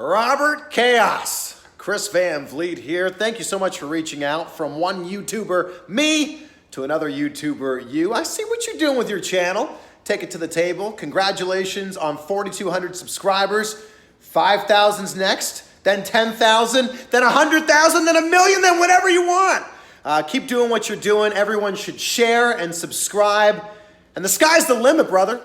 Robert Chaos, Chris Van Vliet here. Thank you so much for reaching out from one YouTuber, me, to another YouTuber, you. I see what you're doing with your channel. Take it to the table. Congratulations on 4,200 subscribers. 5,000's next, then 10,000, then 100,000, then 1,000,000, then whatever you want. Keep doing what you're doing. Everyone should share and subscribe. And the sky's the limit, brother.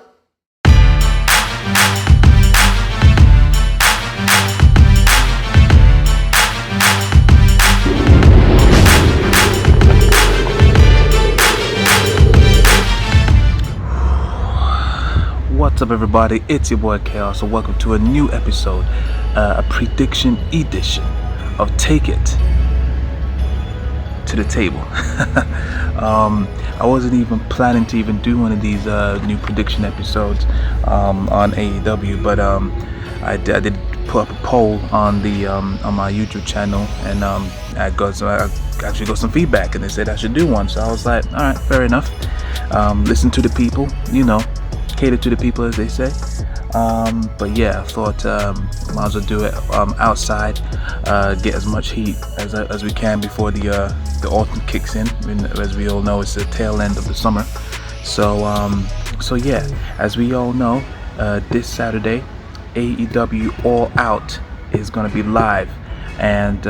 What's up, everybody? It's your boy Chaos, and welcome to a new episode, a prediction edition of Take It to the Table. I wasn't even planning to even do one of these new prediction episodes on AEW, but I did put up a poll on my YouTube channel, and I actually got some feedback, and they said I should do one. So I was like, all right, fair enough. Listen to the people, cater to the people, as they say. But yeah, I thought might as well do it outside, get as much heat as we can before the autumn kicks in. I mean, as we all know, it's the tail end of the summer. So yeah, as we all know, this Saturday AEW All Out is gonna be live, and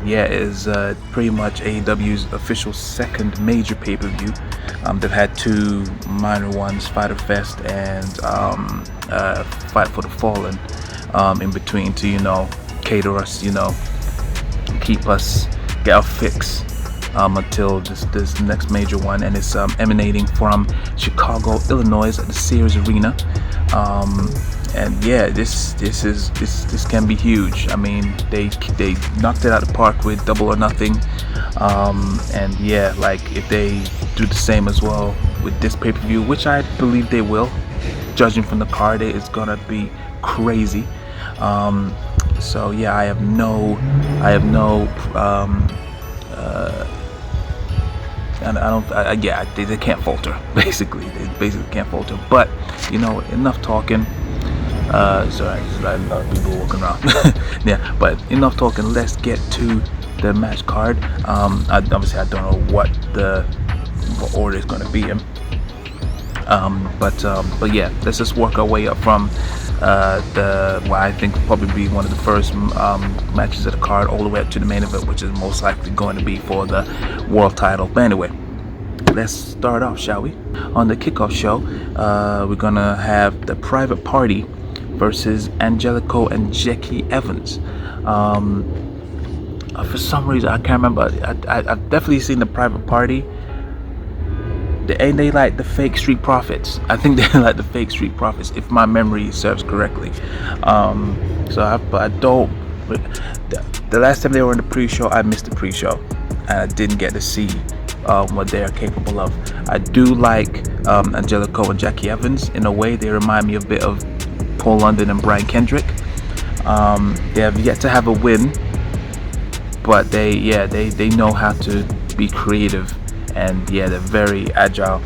it is pretty much AEW's official second major pay-per-view. They've had two minor ones, Fyter Fest and Fight for the Fallen, in between to cater us, keep us, get our fix until this next major one, and it's emanating from Chicago, Illinois, at the Sears Arena. And yeah, this can be huge. I mean, they knocked it out of the park with Double or Nothing, and yeah, like if they do the same as well with this pay-per-view, which I believe they will, judging from the card, it's gonna be crazy. So yeah, I have no they can't falter. They basically can't falter. But enough talking. Sorry, just a lot of people walking around. Yeah, but enough talking. Let's get to the match card. Obviously, I don't know what order it's going to be in. But yeah, let's just work our way up from what I think will probably be one of the first matches of the card, all the way up to the main event, which is most likely going to be for the world title. But anyway, let's start off, shall we? On the Kickoff show, we're gonna have the Private Party versus Angelico and Jackie Evans. For some reason, I can't remember. I've definitely seen the Private Party. They like the fake Street Profits. I think they like the fake Street Profits, if my memory serves correctly. I don't. The last time they were in the pre-show, I missed the pre-show, and I didn't get to see what they are capable of. I do like Angelico and Jackie Evans. In a way, they remind me a bit of Paul London and Brian Kendrick. They have yet to have a win, but they know how to be creative, and yeah, they're very agile.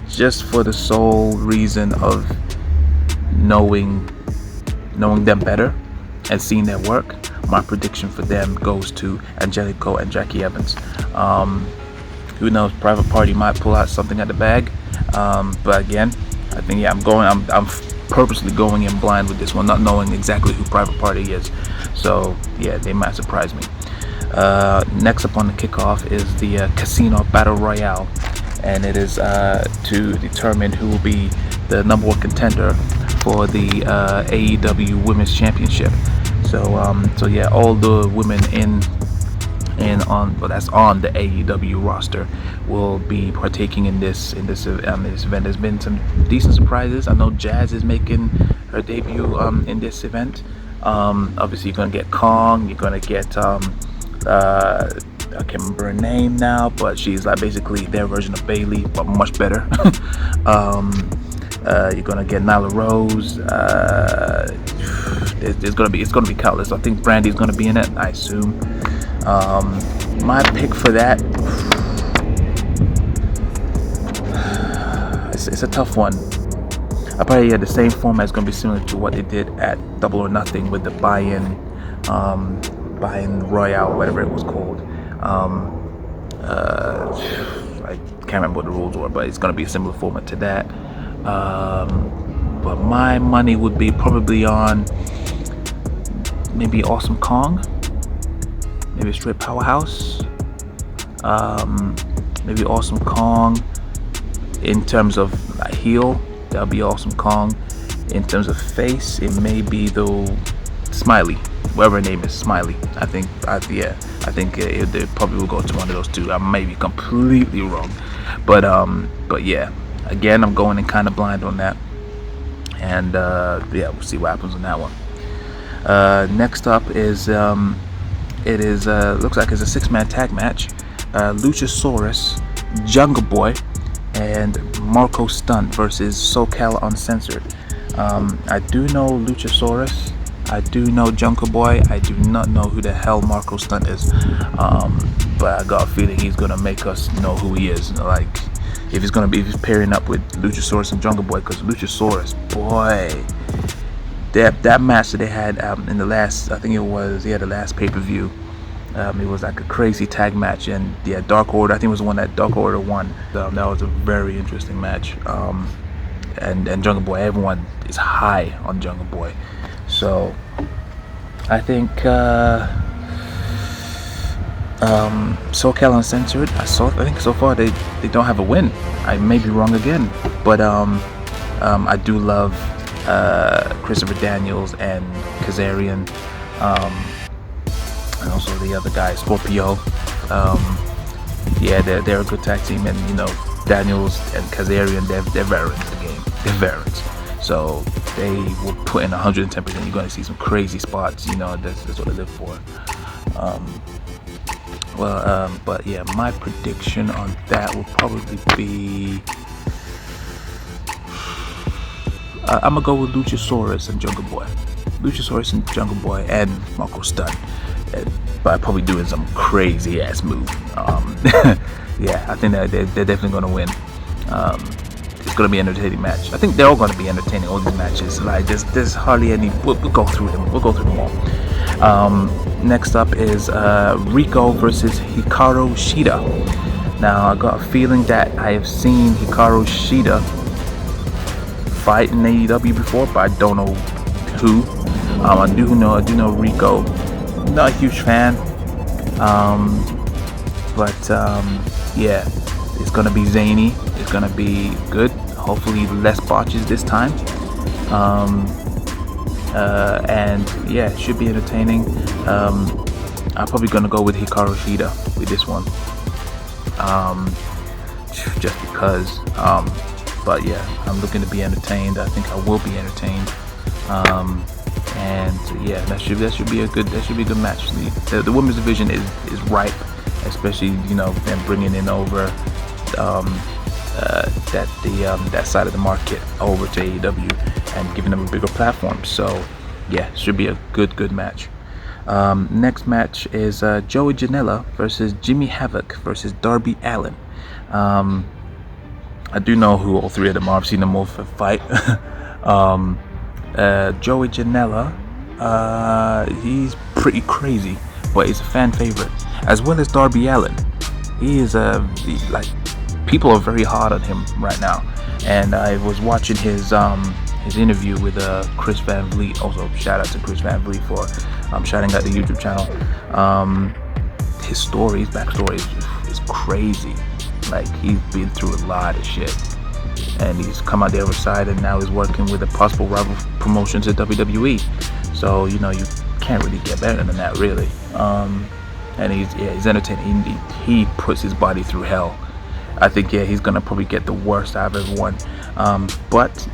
Just for the sole reason of knowing them better and seeing their work, my prediction for them goes to Angelico and Jackie Evans. Who knows? Private Party might pull out something at the bag, but again, I think I'm purposely going in blind with this one, not knowing exactly who Private Party is. So yeah, they might surprise me. Next up on the Kickoff is the Casino Battle Royale, and it is to determine who will be the number one contender for the AEW Women's Championship. So yeah, all the women that's on the AEW roster will be partaking in this event. There's been some decent surprises. I know Jazz is making her debut in this event. Obviously, you're gonna get Kong. You're gonna get I can't remember her name now, but she's like basically their version of Bailey, but much better. You're gonna get Nyla Rose. It's gonna be countless. I think Brandy's gonna be in it, I assume. My pick for that, it's a tough one. Apparently, yeah, the same format is going to be similar to what they did at Double or Nothing with the buy-in Royale, whatever it was called. I can't remember what the rules were, but it's going to be a similar format to that. But my money would be probably on maybe Awesome Kong, maybe Straight Powerhouse, maybe Awesome Kong. In terms of heel, that'll be Awesome Kong. In terms of face, it may be though Smiley, whatever her name is, Smiley. I think they probably will go to one of those two. I may be completely wrong, but yeah. Again, I'm going in kind of blind on that, and yeah, we'll see what happens on that one. Next up is looks like it's a 6-man tag match. Luchasaurus, Jungle Boy, and Marco Stunt versus SoCal Uncensored. I do know Luchasaurus. I do know Jungle Boy. I do not know who the hell Marco Stunt is. But I got a feeling he's gonna make us know who he is. Like, if he's pairing up with Luchasaurus and Jungle Boy, because Luchasaurus, boy, that match that they had in the last, I think it was, the last pay-per-view. It was like a crazy tag match, and yeah, Dark Order, I think it was the one that Dark Order won. That was a very interesting match. And Jungle Boy, everyone is high on Jungle Boy. So I think SoCal Uncensored, I think so far they don't have a win. I may be wrong again, but I do love Christopher Daniels and Kazarian, and also the other guy, Scorpio. Yeah, they're a good tag team, and Daniels and Kazarian, they're veterans of the game. They're veterans, so they will put in 110%. You're going to see some crazy spots. That's what they live for. But yeah, my prediction on that will probably be, I'm gonna go with Luchasaurus and Jungle Boy. Luchasaurus and Jungle Boy and Marco Stunt. By probably doing some crazy ass move. Yeah, I think that they're definitely gonna win. It's gonna be an entertaining match. I think they're all gonna be entertaining, all these matches. Like there's hardly any. We'll go through them. We'll go through them all. Next up is Riho versus Hikaru Shida. Now I got a feeling that I have seen Hikaru Shida fight in AEW before, but I don't know who. I do know Riho. Not a huge fan, but yeah, it's gonna be zany. It's gonna be good. Hopefully, less botches this time. And yeah, it should be entertaining. I'm probably gonna go with Hikaru Shida with this one, just because. But yeah, I'm looking to be entertained. I think I will be entertained. And yeah, that should be a good match. The women's division is ripe, especially them bringing in over that side of the market over to AEW and giving them a bigger platform. So yeah, should be a good match. Next match is Joey Janela versus Jimmy Havoc versus Darby Allin. I do know who all three of them are. I've seen them all fight. Joey Janela, he's pretty crazy, but he's a fan favorite, as well as Darby Allin. He is people are very hard on him right now, and I was watching his interview with Chris Van Vliet. Also, shout out to Chris Van Vliet for shouting out the YouTube channel. His backstory is crazy. Like, he's been through a lot of shit, and he's come out the other side, and now he's working with a possible rival promotion to WWE. So you can't really get better than that, really. And he's entertaining. He puts his body through hell. I think he's gonna probably get the worst out of everyone. But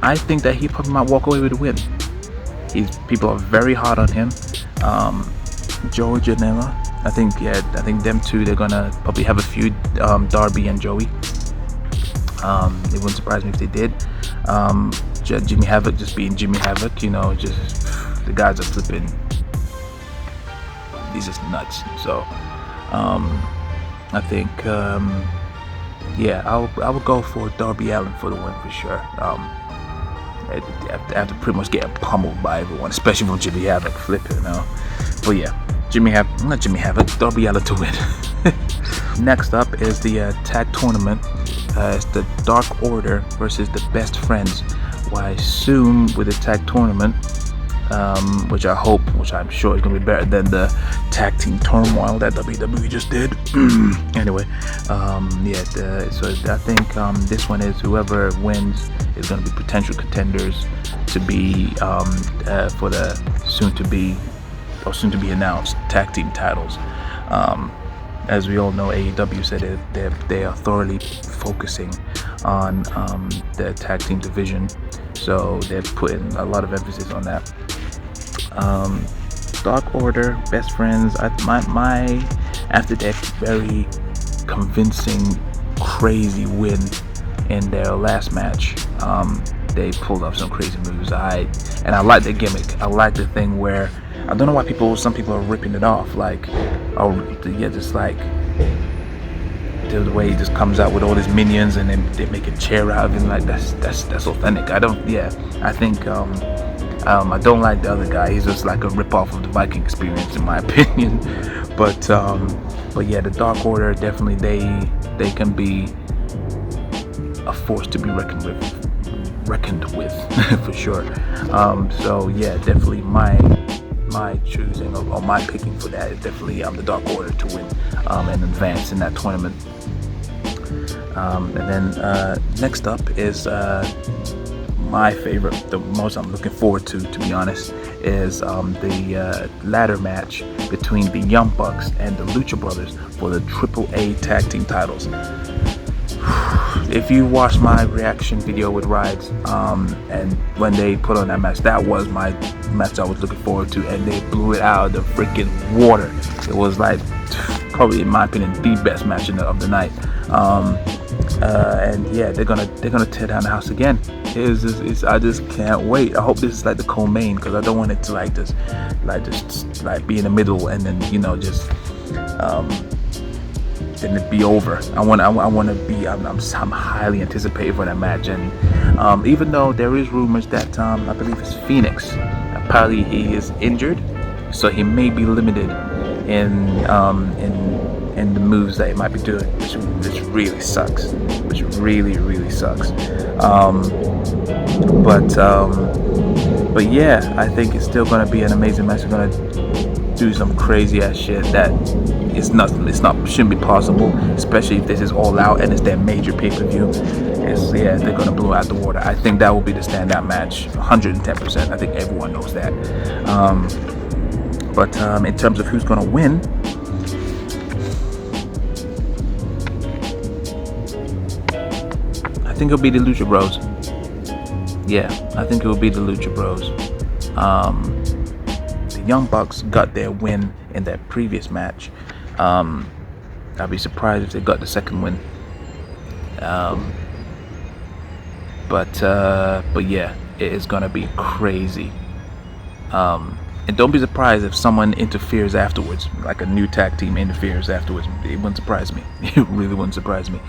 I think that he probably might walk away with a win. People are very hard on him. Joey Janela, I think them two, they're gonna probably have a feud. Darby and Joey. It wouldn't surprise me if they did. Jimmy Havoc just being Jimmy Havoc, just the guys are flipping. He's just nuts. So I think yeah, I would go for Darby Allin for the win for sure. After pretty much getting pummeled by everyone, especially from Jimmy Havoc, flipping, But yeah, not Jimmy Havoc, Darby Allin to win. Next up is the tag tournament. It's the Dark Order versus the Best Friends. Well, I assume with the tag tournament, which I'm sure is going to be better than the tag team turmoil that WWE just did. Anyway, so I think this one is whoever wins is going to be potential contenders to be for the soon to be announced tag team titles. As we all know, AEW said they are thoroughly focusing on the tag team division, so they're putting a lot of emphasis on that. Dark Order, Best Friends. After that very convincing, crazy win in their last match, they pulled off some crazy moves. I like the gimmick. I like the thing where I don't know why some people are ripping it off. Just like the way he just comes out with all his minions and then they make a chair out of him. Like that's authentic. I think I don't like the other guy. He's just like a rip-off of the Viking Experience, in my opinion. But yeah, the Dark Order definitely they can be a force to be reckoned with for sure. So yeah, definitely my choosing or my picking for that is definitely the Dark Order to win and advance in that tournament. And then next up is my favorite, the most I'm looking forward to be honest, is the ladder match between the Young Bucks and the Lucha Brothers for the AAA tag team titles. If you watched my reaction video with Rides, and when they put on that match, that was my match I was looking forward to, and they blew it out of the freaking water. It was like probably, in my opinion, the best match of the night. And yeah, they're gonna tear down the house again. I just can't wait. I hope this is like the co-main, because I don't want it to just be in the middle and then then it be over. I'm highly anticipated for that match. And even though there is rumors that I believe it's Phoenix, apparently he is injured, so he may be limited in the moves that he might be doing, which really sucks. Which really sucks. But yeah, I think it's still gonna be an amazing match. We're gonna do some crazy ass shit that shouldn't be possible, especially if this is All Out and it's their major pay-per-view. They're gonna blow out the water. I think that will be the standout match, 110%. I think everyone knows that. But in terms of who's gonna win, I think it'll be the Lucha Bros. Yeah, I think it will be the Lucha Bros. The Young Bucks got their win in their previous match. I'd be surprised if they got the second win. But yeah, it is gonna be crazy. And don't be surprised if someone interferes afterwards, like a new tag team interferes afterwards. It wouldn't surprise me. It really wouldn't surprise me.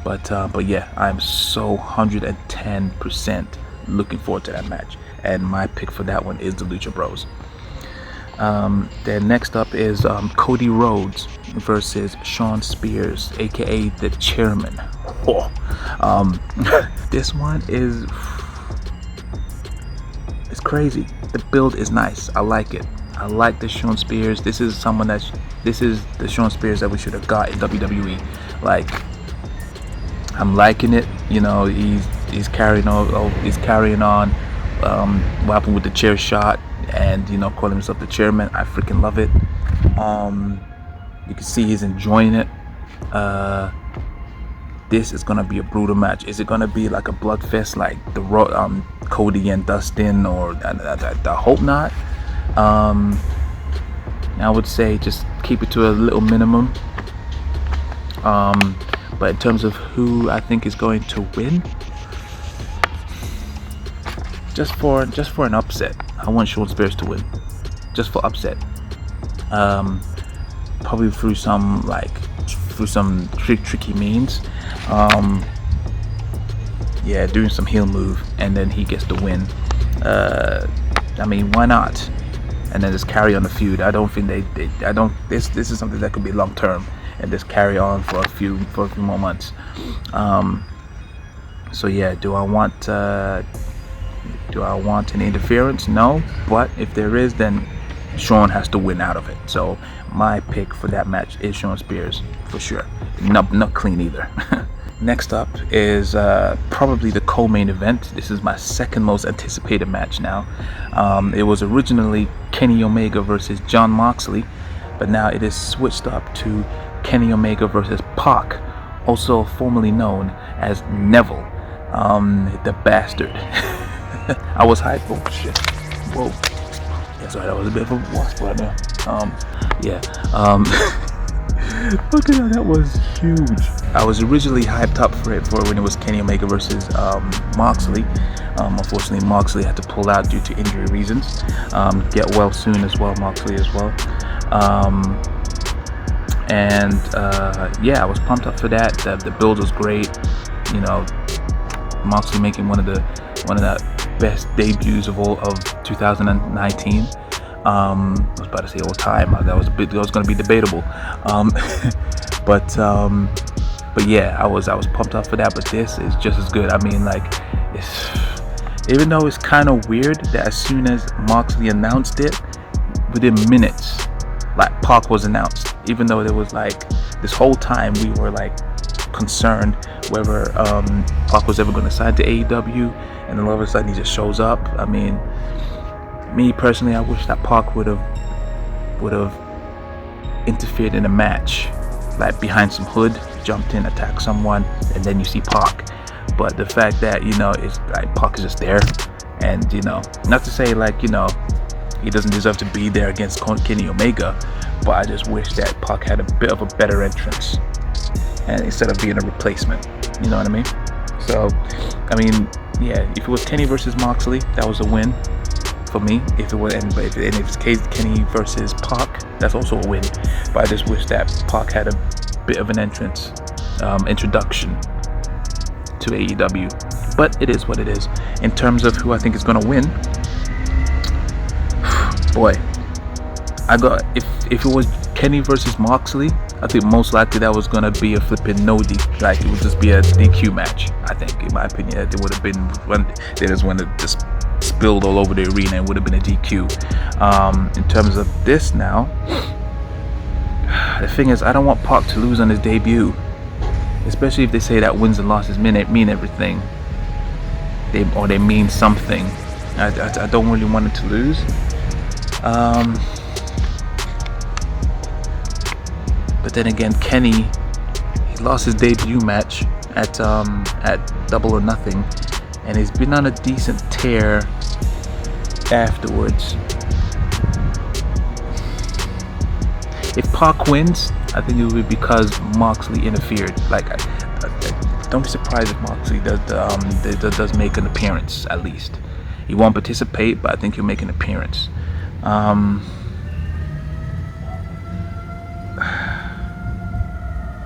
But yeah, I'm so 110% looking forward to that match, and my pick for that one is the Lucha Bros. Then next up is Cody Rhodes versus Shawn Spears, aka the Chairman. This one is crazy. The build is nice. I like it. I like the Shawn Spears. This is the Shawn Spears that we should have got in WWE. Like, I'm liking it. He's carrying on. What happened with the chair shot, and calling himself the Chairman. I freaking love it. You can see he's enjoying it. This is gonna be a brutal match. Is it gonna be like a bloodfest like the Cody and Dustin, or I hope not. I would say just keep it to a little minimum. But in terms of who I think is going to win, just for an upset, I want Shawn Spears to win, just for upset. probably through some tricky means. Doing some heel move, and then he gets the win. I mean, why not? And then just carry on the feud. I don't think this is something that could be long term, and just carry on for a few more months. Do I want an interference? No, but if there is, then Shawn has to win out of it. So my pick for that match is Shawn Spears for sure. Not clean either. Next up is probably the co-main event. This is my second most anticipated match now. It was originally Kenny Omega versus Jon Moxley, but now it is switched up to Kenny Omega versus Pac, also formerly known as Neville, the bastard. I was hyped. Oh shit! Whoa! Yeah, sorry, that was a bit of a wasp right there. Look at that, that was huge. I was originally hyped up for when it was Kenny Omega versus Moxley. Unfortunately, Moxley had to pull out due to injury reasons. Get well soon as well, Moxley as well. I was pumped up for that. The build was great. You know, Moxley making one of the best debuts of 2019. I was about to say all time. That was going to be debatable. But yeah, I was pumped up for that. But this is just as good. I mean, even though it's kind of weird that as soon as Moxley announced it, within minutes, Pac was announced. Even though there was this whole time we were concerned whether Pac was ever going to sign to AEW, and then all of a sudden he just shows up. I mean, me personally, I wish that Pac would have interfered in a match, behind some hood, jumped in, attacked someone, and then you see Pac. But the fact that it's Pac is just there, and not to say he doesn't deserve to be there against Kenny Omega, but I just wish that Pac had a bit of a better entrance, and instead of being a replacement, you know what I mean? So, I mean, yeah, if it was Kenny versus Moxley, that was a win for me. If it's case Kenny versus Pac, that's also a win. But I just wish that Pac had a bit of an introduction to AEW. But it is what it is. In terms of who I think is going to win, boy, if it was Kenny versus Moxley, I think most likely that was going to be a flipping no D. It would just be a DQ match. I think, in my opinion, it would have been when they just went to just spilled all over the arena. It would have been a DQ. In terms of this now, the thing is, I don't want Pac to lose on his debut, especially if they say that wins and losses mean everything. They mean something. I don't really want him to lose. But then again, Kenny, he lost his debut match at Double or Nothing, and he's been on a decent tear afterwards. If Pac wins, I think it would be because Moxley interfered. Don't be surprised if Moxley does make an appearance at least. He won't participate, but I think he'll make an appearance.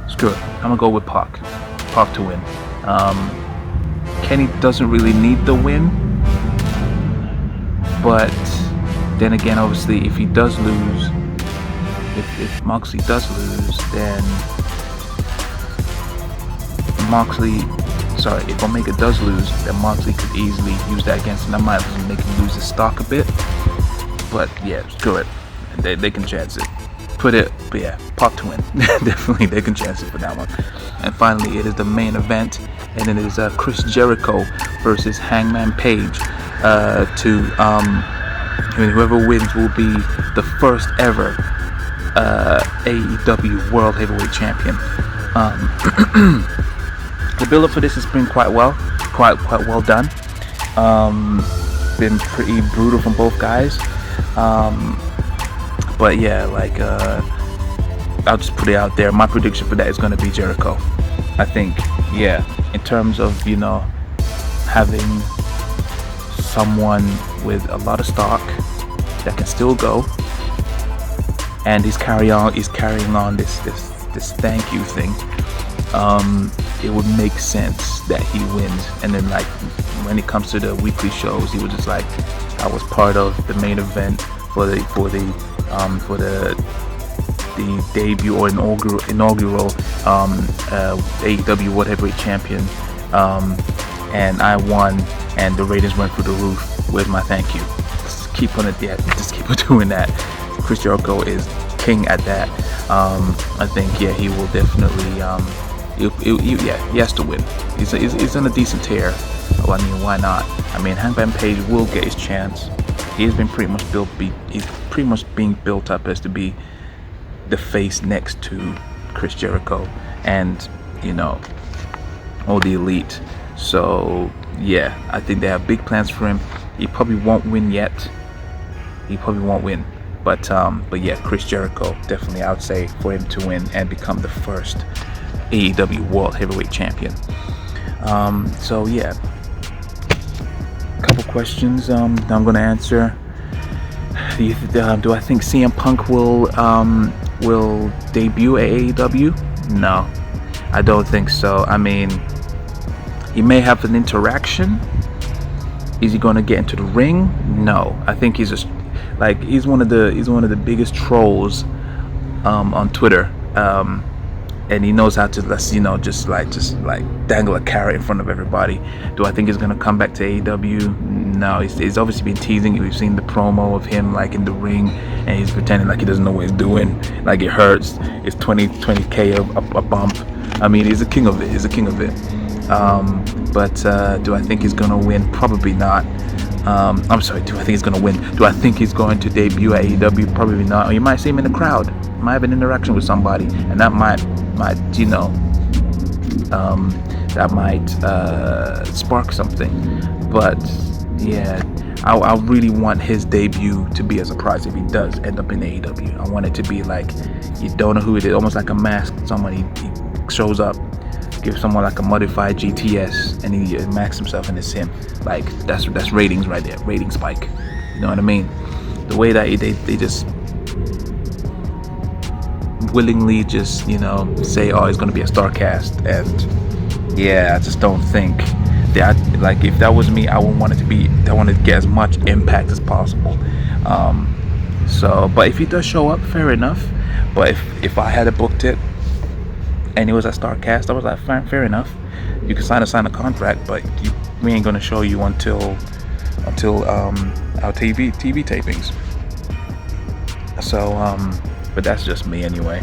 Screw it. I'm gonna go with Pac to win. Kenny doesn't really need the win, but then again, obviously, if he does lose, if Moxley does lose, then if Omega does lose, then Moxley could easily use that against him. That might make him lose his stock a bit, but yeah, screw it. They can chance it. But yeah, Pac to win. Definitely, they can chance it for that one. And finally, it is the main event, and it is Chris Jericho versus Hangman Page. Whoever wins will be the first ever AEW World Heavyweight Champion. The build-up for this has been quite well done. Been pretty brutal from both guys. But yeah, I'll just put it out there. My prediction for that is going to be Jericho. I think, yeah, in terms of, having someone with a lot of stock that can still go, and he's carrying on this thank you thing. It would make sense that he wins. And then like when it comes to the weekly shows, he was just like, I was part of the main event for the debut or inaugural AEW World Heavyweight Champion, and I won, and the ratings went through the roof. Where's my thank you? Just keep on it. Yeah, just keep on doing that. Chris Jericho is king at that. I think he will definitely. He has to win. He's on a decent tear. Well, I mean, why not? I mean, Hangman Page will get his chance. He's been pretty much being built up as to be the face next to Chris Jericho and all the elite. So yeah, I think they have big plans for him. He probably won't win yet. But yeah, Chris Jericho definitely, I would say, for him to win and become the first AEW World Heavyweight Champion. So yeah, a couple questions I'm gonna answer. Do I think CM Punk will debut at AEW? No, I don't think so. I mean, he may have an interaction. Is he going to get into the ring? No, I think he's one of the biggest trolls on Twitter, and he knows how to just dangle a carrot in front of everybody. Do I think he's going to come back to AEW? No, he's obviously been teasing. We've seen the promo of him like in the ring, and he's pretending like he doesn't know what he's doing, like it hurts. It's 20k a bump. I mean, he's a king of it. But do I think he's gonna win? Probably not. I'm sorry. Do I think he's gonna win? Do I think he's going to debut at AEW? Probably not. Or you might see him in the crowd. Might have an interaction with somebody, and that might spark something. But yeah, I really want his debut to be a surprise if he does end up in AEW. I want it to be like you don't know who it is, almost like a mask. Someone he shows up, gives someone like a modified GTS, and he masks himself and it's him. Like that's ratings right there, rating spike. You know what I mean? The way that they just willingly just say, oh, it's gonna be a star cast, and yeah, I just don't think that, like, if that was me, I would want it to be, I want to get as much impact as possible. But if he does show up, fair enough. But if I had booked it and it was a star cast, I was like, fine, fair enough. You can sign a contract, but we ain't gonna show you until our TV tapings. So but that's just me anyway.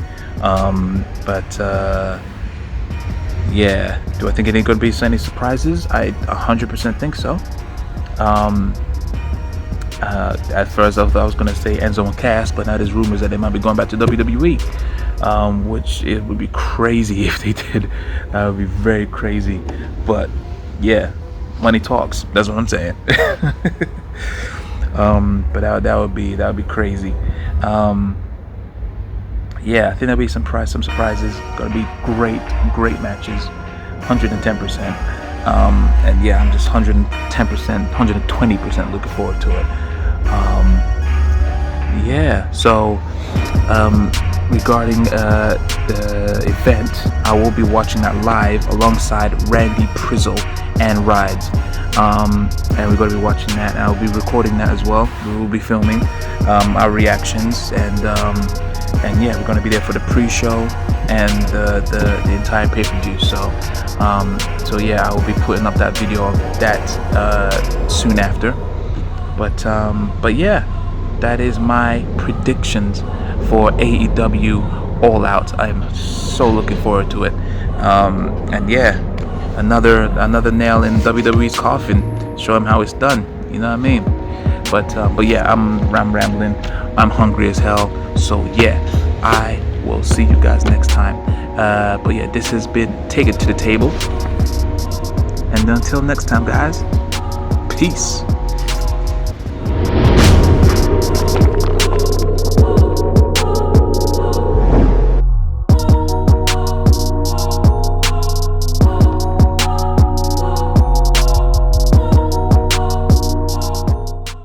Yeah, do I think it ain't gonna be any surprises? I 100% think so. At first I was gonna say Enzo and Cass, but now there's rumors that they might be going back to WWE, which it would be crazy if they did. That would be very crazy. But yeah, money talks. That's what I'm saying. But that would be crazy. Yeah, I think there'll be some surprises. Gonna be great matches, 110%. And yeah, I'm just 110%, 120% looking forward to it. Yeah, so regarding the event, I will be watching that live alongside Randy Prizzle and Rides. And we're going to be watching that, and I'll be recording that as well. We will be filming our reactions, and yeah, we're going to be there for the pre-show and the entire pay-per-view. So yeah, I will be putting up that video of that soon after. But yeah, that is my predictions for AEW All Out. I'm so looking forward to it. And yeah, another nail in WWE's coffin. Show him how it's done. You know what I mean? But yeah, I'm rambling. I'm hungry as hell. So yeah, I will see you guys next time. But yeah, this has been Take It to the Table. And until next time, guys, peace.